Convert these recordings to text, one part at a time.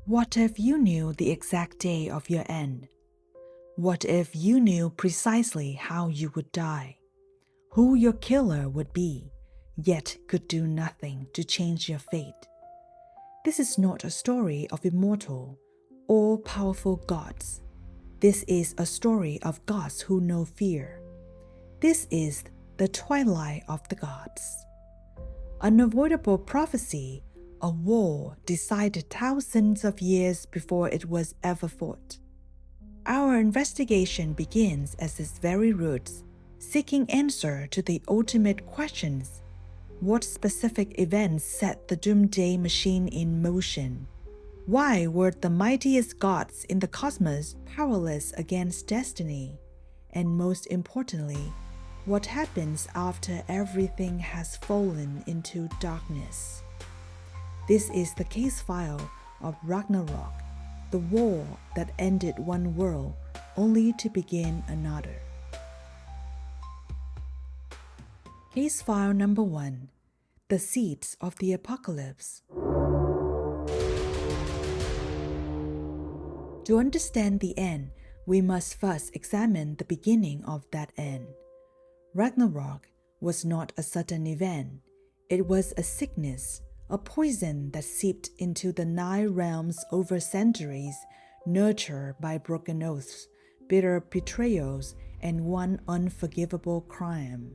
What if you knew the exact day of your end? What if you knew precisely how you would die, who your killer would be, yet could do nothing to change your fate? This is not a story of immortal, all-powerful gods. This is a story of gods who know fear. This is the twilight of the gods. Unavoidable prophecy, a war decided thousands of years before it was ever fought. Our investigation begins at its very roots, seeking answer to the ultimate questions. What specific events set the doomsday machine in motion? Why were the mightiest gods in the cosmos powerless against destiny? And most importantly, what happens after everything has fallen into darkness? This is the case file of Ragnarok, the war that ended one world only to begin another. Case file number 1. The Seeds of the Apocalypse. To understand the end, we must first examine the beginning of that end. Ragnarok was not a sudden event. It was a sickness, a poison that seeped into the 9 realms over centuries, nurtured by broken oaths, bitter betrayals, and one unforgivable crime.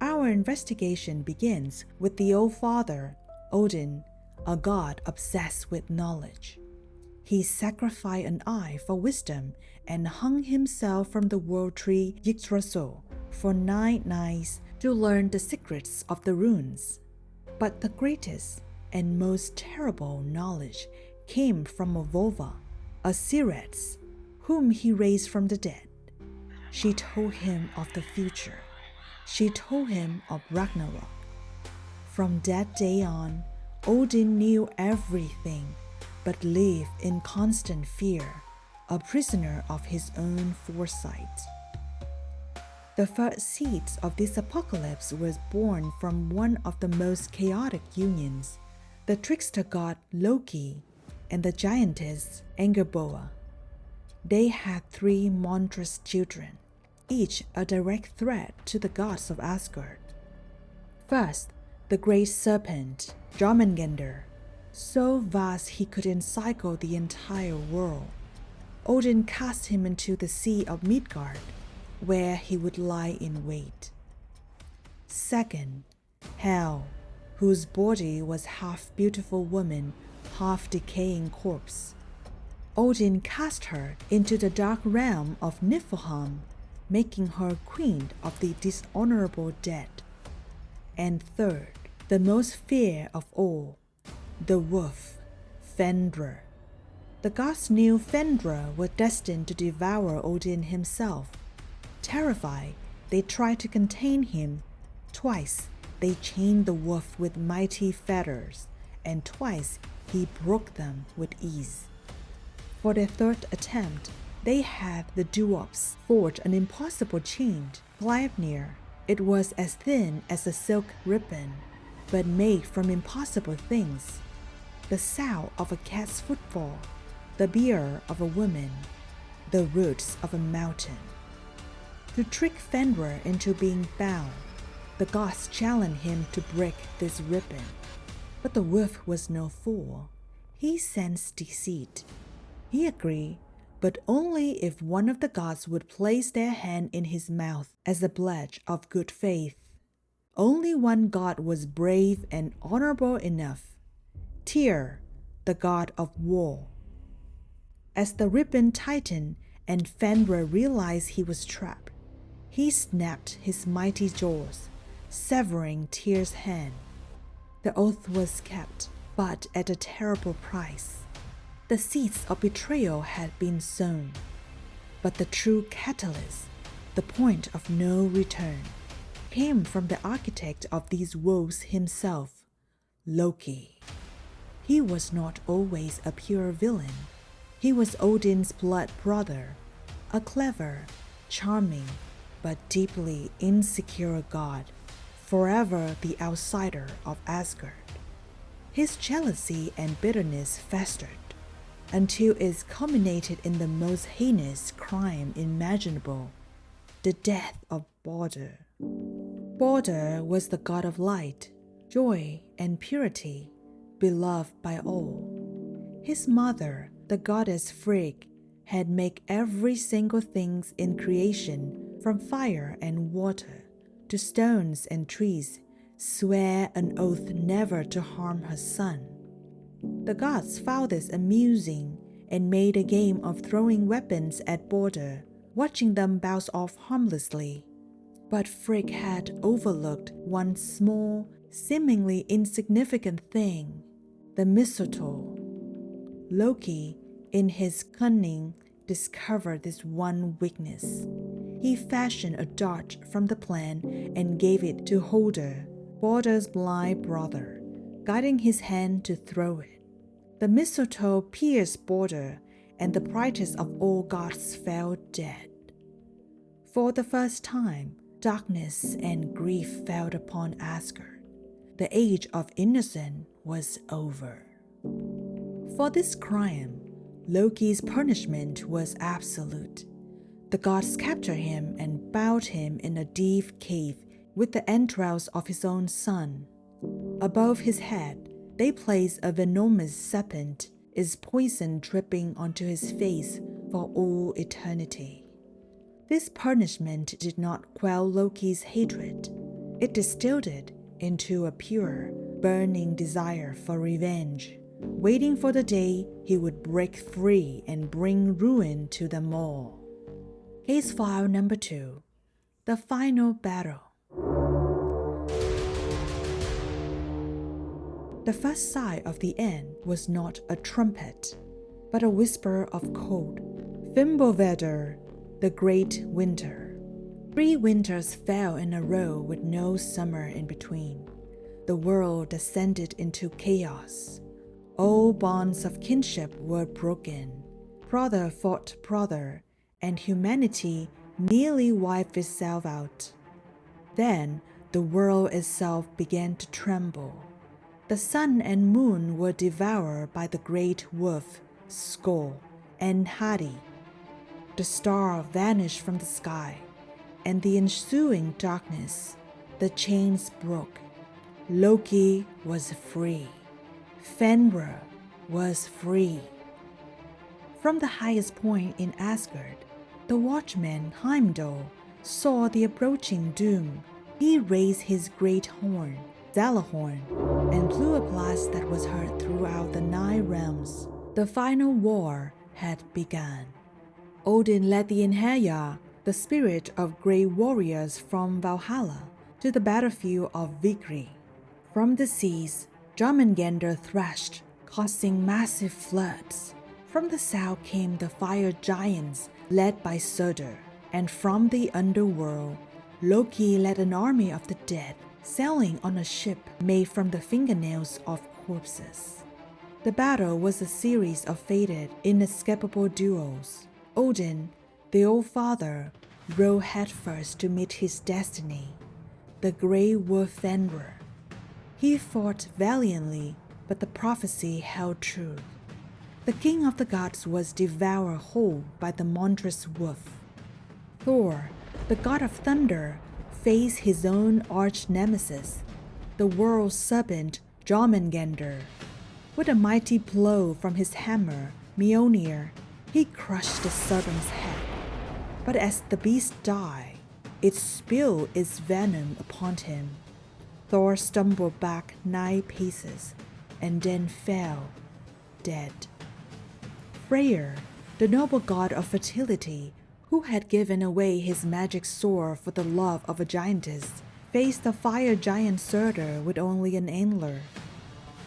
Our investigation begins with the Old Father, Odin, a god obsessed with knowledge. He sacrificed an eye for wisdom and hung himself from the world tree Yggdrasil for 9 nights to learn the secrets of the runes. But the greatest and most terrible knowledge came from a Volva, a Sirets, whom he raised from the dead. She told him of the future. She told him of Ragnarok. From that day on, Odin knew everything, but lived in constant fear, a prisoner of his own foresight. The first seeds of this apocalypse was born from one of the most chaotic unions, the trickster god Loki and the giantess Angerboa. They had 3 monstrous children, each a direct threat to the gods of Asgard. First, the great serpent, Jormungandr, so vast he could encircle the entire world. Odin cast him into the Sea of Midgard, where he would lie in wait. Second, Hel, whose body was half beautiful woman, half decaying corpse. Odin cast her into the dark realm of Niflheim, making her queen of the dishonorable dead. And third, the most feared of all, the wolf, Fenrir. The gods knew Fenrir was destined to devour Odin himself. Terrified, they tried to contain him. Twice, they chained the wolf with mighty fetters, and twice he broke them with ease. For their third attempt, they had the dwarfs forge an impossible chain, Gleipnir. It was as thin as a silk ribbon, but made from impossible things. The sound of a cat's footfall, the bier of a woman, the roots of a mountain. To trick Fenrir into being bound, the gods challenged him to break this ribbon. But the wolf was no fool. He sensed deceit. He agreed, but only if one of the gods would place their hand in his mouth as a pledge of good faith. Only one god was brave and honorable enough, Tyr, the god of war. As the ribbon tightened and Fenrir realized he was trapped, he snapped his mighty jaws, severing Tyr's hand. The oath was kept, but at a terrible price. The seeds of betrayal had been sown, but the true catalyst, the point of no return, came from the architect of these woes himself, Loki. He was not always a pure villain. He was Odin's blood brother, a clever, charming, but deeply insecure god, forever the outsider of Asgard. His jealousy and bitterness festered. until it culminated in the most heinous crime imaginable, the death of Baldur. Baldur was the god of light, joy, and purity, beloved by all. His mother, the goddess Frigg, had made every single thing in creation, from fire and water to stones and trees, swear an oath never to harm her son. The gods found this amusing and made a game of throwing weapons at Baldur, watching them bounce off harmlessly. But Frigg had overlooked one small, seemingly insignificant thing, the mistletoe. Loki, in his cunning, discovered this one weakness. He fashioned a dart from the plant and gave it to Baldur, Baldur's blind brother, guiding his hand to throw it. The mistletoe pierced Baldur, and the brightest of all gods fell dead. For the first time, darkness and grief fell upon Asgard. The age of innocence was over. For this crime, Loki's punishment was absolute. The gods captured him and bound him in a deep cave with the entrails of his own son. Above his head, they placed a venomous serpent, its poison dripping onto his face for all eternity. This punishment did not quell Loki's hatred. It distilled it into a pure, burning desire for revenge, waiting for the day he would break free and bring ruin to them all. Case file number 2. The final battle. The first sign of the end was not a trumpet, but a whisper of cold. Fimbulvedr, the great winter. 3 winters fell in a row with no summer in between. The world descended into chaos. All bonds of kinship were broken. Brother fought brother, and humanity nearly wiped itself out. Then the world itself began to tremble. The sun and moon were devoured by the great wolf, Skull, and Hati. The star vanished from the sky, and the ensuing darkness, the chains broke. Loki was free. Fenrir was free. From the highest point in Asgard, the watchman Heimdall saw the approaching doom. He raised his great horn, Zalahorn, and blew a blast that was heard throughout the 9 realms. The final war had begun. Odin led the Einherjar, the spirit of great warriors from Valhalla, to the battlefield of Vigri. From the seas, Jormungandr thrashed, causing massive floods. From the south came the fire giants, led by Surtur, and from the underworld, Loki led an army of the dead, sailing on a ship made from the fingernails of corpses. The battle was a series of fated, inescapable duels. Odin, the Old Father, rode headfirst to meet his destiny, the grey wolf Fenrir. He fought valiantly, but the prophecy held true. The king of the gods was devoured whole by the monstrous wolf. Thor, the god of thunder, faced his own arch-nemesis, the world serpent Jormungandr. With a mighty blow from his hammer, Mjolnir, he crushed the serpent's head. But as the beast died, it spilled its venom upon him. Thor stumbled back 9 paces and then fell, dead. Freyr, the noble god of fertility, who had given away his magic sword for the love of a giantess, faced the fire giant Surtur with only an antler.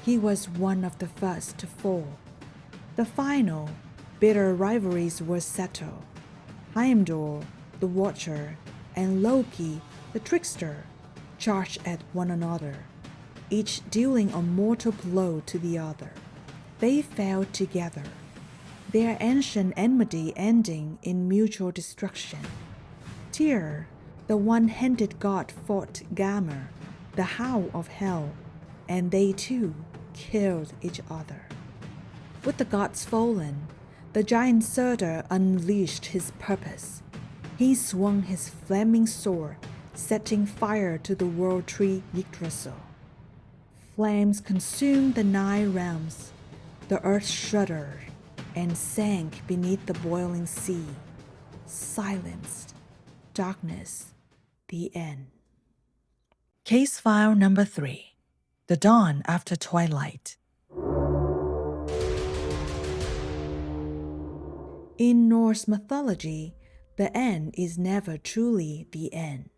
He was one of the first to fall. The final, bitter rivalries were settled. Heimdall, the Watcher, and Loki, the Trickster, charged at one another, each dealing a mortal blow to the other. They fell together, their ancient enmity ending in mutual destruction. Tyr, the one-handed god, fought Gamma, the howl of hell, and they too killed each other. With the gods fallen, the giant Surtur unleashed his purpose. He swung his flaming sword, setting fire to the world tree Yggdrasil. Flames consumed the 9 realms. The earth shuddered and sank beneath the boiling sea. Silenced. Darkness. The end. Case file number 3. The Dawn After Twilight. In Norse mythology, the end is never truly the end.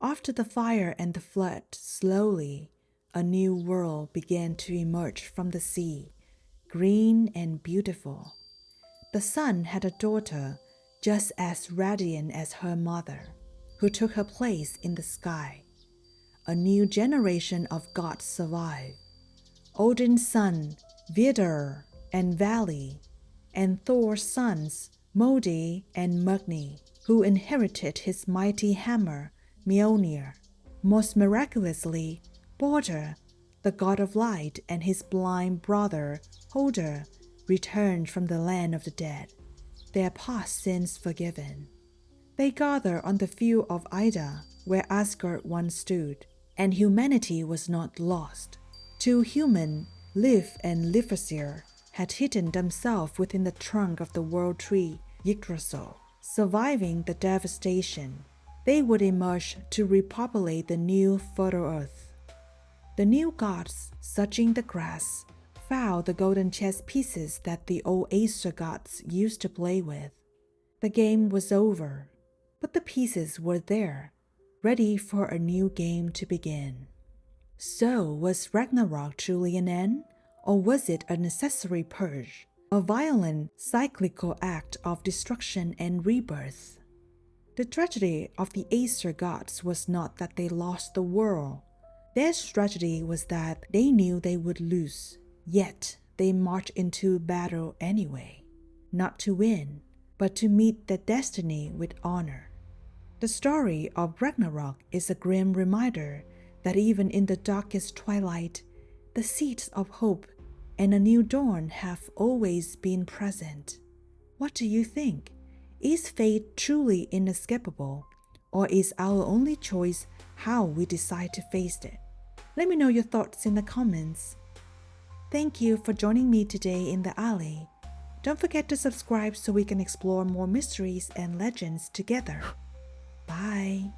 After the fire and the flood, slowly, a new world began to emerge from the sea, green and beautiful. The sun had a daughter just as radiant as her mother, who took her place in the sky. A new generation of gods survived. Odin's son, Vidar and Vali, and Thor's sons, Modi and Magni, who inherited his mighty hammer, Mjolnir. Most miraculously, Baldur, the god of light, and his blind brother, Hodor, returned from the land of the dead, their past sins forgiven. They gather on the field of Ida, where Asgard once stood, and humanity was not lost. 2 humans, Liv and Lifarsir, had hidden themselves within the trunk of the world tree Yggdrasil, surviving the devastation. They would emerge to repopulate the new fertile earth. The new gods, searching the grass, found the golden chess pieces that the old Aesir gods used to play with. The game was over, but the pieces were there, ready for a new game to begin. So, was Ragnarok truly an end, or was it a necessary purge, a violent, cyclical act of destruction and rebirth? The tragedy of the Aesir gods was not that they lost the world. Their tragedy was that they knew they would lose, yet they marched into battle anyway, not to win, but to meet their destiny with honor. The story of Ragnarok is a grim reminder that even in the darkest twilight, the seeds of hope and a new dawn have always been present. What do you think? Is fate truly inescapable, or is our only choice how we decide to face it? Let me know your thoughts in the comments. Thank you for joining me today in the alley. Don't forget to subscribe so we can explore more mysteries and legends together. Bye.